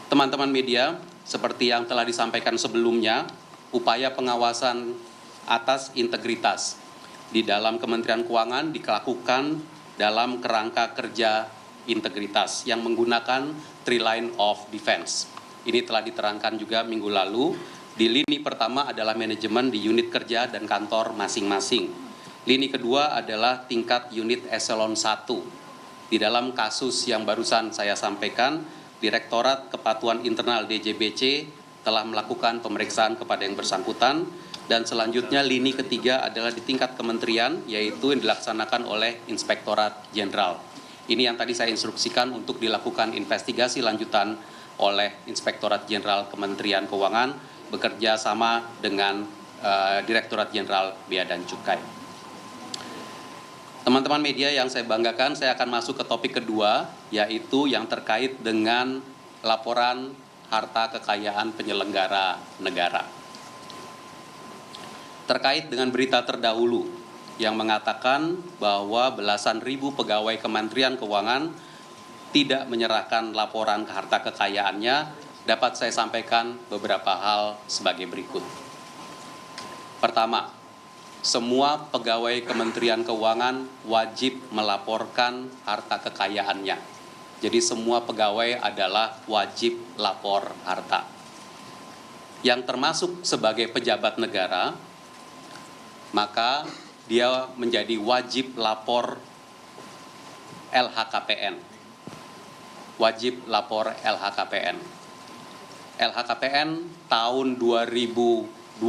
Teman-teman media, seperti yang telah disampaikan sebelumnya, upaya pengawasan atas integritas di dalam Kementerian Keuangan dilakukan dalam kerangka kerja integritas yang menggunakan three line of defense. Ini telah diterangkan juga minggu lalu. Di lini pertama adalah manajemen di unit kerja dan kantor masing-masing. Lini kedua adalah tingkat unit eselon 1. Di dalam kasus yang barusan saya sampaikan, Direktorat Kepatuhan Internal DJBC telah melakukan pemeriksaan kepada yang bersangkutan, dan selanjutnya lini ketiga adalah di tingkat kementerian, yaitu yang dilaksanakan oleh Inspektorat Jenderal. Ini yang tadi saya instruksikan untuk dilakukan investigasi lanjutan oleh Inspektorat Jenderal Kementerian Keuangan bekerja sama dengan Direktorat Jenderal Bea dan Cukai. Teman-teman media yang saya banggakan, saya akan masuk ke topik kedua, yaitu yang terkait dengan laporan harta kekayaan penyelenggara negara. Terkait dengan berita terdahulu yang mengatakan bahwa belasan ribu pegawai Kementerian Keuangan tidak menyerahkan laporan harta kekayaannya, dapat saya sampaikan beberapa hal sebagai berikut. Pertama, semua pegawai Kementerian Keuangan wajib melaporkan harta kekayaannya. Jadi semua pegawai adalah wajib lapor harta. Yang termasuk sebagai pejabat negara, maka dia menjadi wajib lapor LHKPN. Wajib lapor LHKPN. LHKPN tahun 2022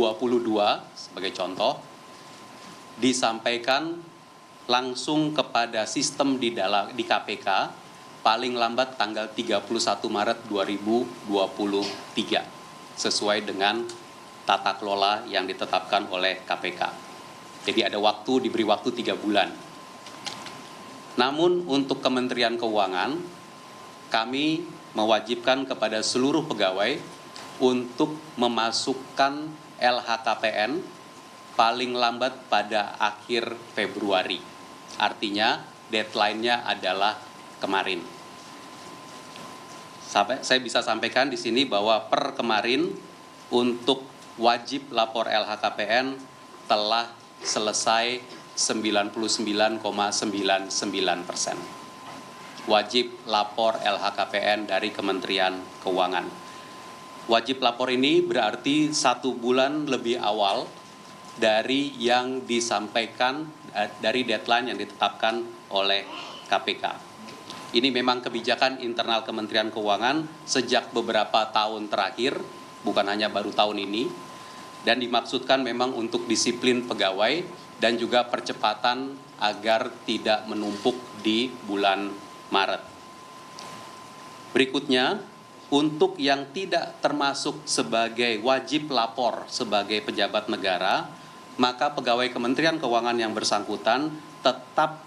sebagai contoh, disampaikan langsung kepada sistem di KPK paling lambat tanggal 31 Maret 2023 sesuai dengan tata kelola yang ditetapkan oleh KPK. Jadi ada waktu, diberi waktu 3 bulan. Namun untuk Kementerian Keuangan, kami mewajibkan kepada seluruh pegawai untuk memasukkan LHKPN paling lambat pada akhir Februari. Artinya deadline-nya adalah kemarin. Saya bisa sampaikan di sini bahwa per kemarin untuk wajib lapor LHKPN telah selesai 99,99%. Wajib lapor LHKPN dari Kementerian Keuangan. Wajib lapor ini berarti 1 bulan lebih awal dari yang disampaikan, dari deadline yang ditetapkan oleh KPK. Ini memang kebijakan internal Kementerian Keuangan sejak beberapa tahun terakhir, bukan hanya baru tahun ini, dan dimaksudkan memang untuk disiplin pegawai dan juga percepatan agar tidak menumpuk di bulan Maret. Berikutnya, untuk yang tidak termasuk sebagai wajib lapor sebagai pejabat negara, maka pegawai Kementerian Keuangan yang bersangkutan tetap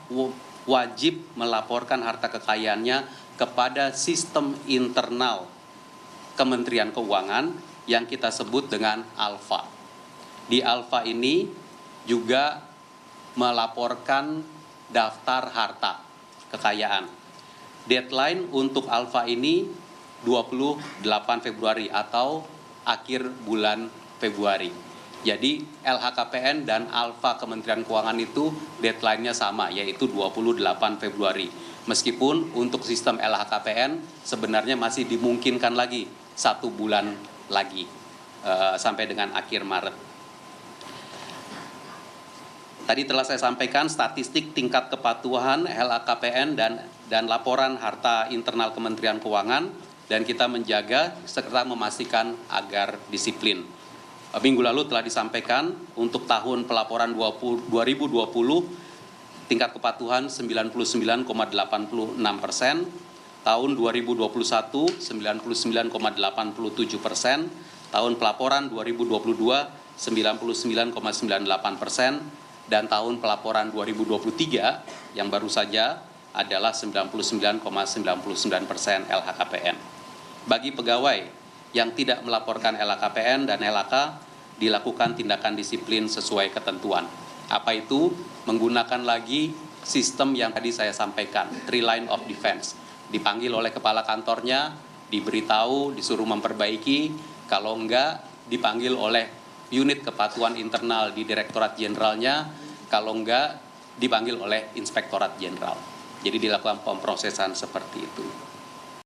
wajib melaporkan harta kekayaannya kepada sistem internal Kementerian Keuangan yang kita sebut dengan Alfa. Di Alfa ini juga melaporkan daftar harta kekayaan. Deadline untuk Alfa ini 28 Februari atau akhir bulan Februari. Jadi LHKPN dan Alfa Kementerian Keuangan itu deadline-nya sama, yaitu 28 Februari. Meskipun untuk sistem LHKPN sebenarnya masih dimungkinkan lagi 1 bulan lagi sampai dengan akhir Maret. Tadi telah saya sampaikan statistik tingkat kepatuhan LHKPN dan laporan harta internal Kementerian Keuangan, dan kita menjaga serta memastikan agar disiplin. Minggu lalu telah disampaikan untuk tahun pelaporan 2020 tingkat kepatuhan 99,86%, tahun 2021 99,87%, tahun pelaporan 2022 99,98%, dan tahun pelaporan 2023 yang baru saja adalah 99,99% LHKPN. Bagi pegawai yang tidak melaporkan LHKPN dan LHK, dilakukan tindakan disiplin sesuai ketentuan. Apa itu? Menggunakan lagi sistem yang tadi saya sampaikan, three line of defense. Dipanggil oleh kepala kantornya, diberitahu, disuruh memperbaiki, kalau enggak dipanggil oleh unit kepatuhan internal di Direktorat Jenderalnya, kalau enggak dipanggil oleh Inspektorat Jenderal. Jadi dilakukan pemrosesan seperti itu.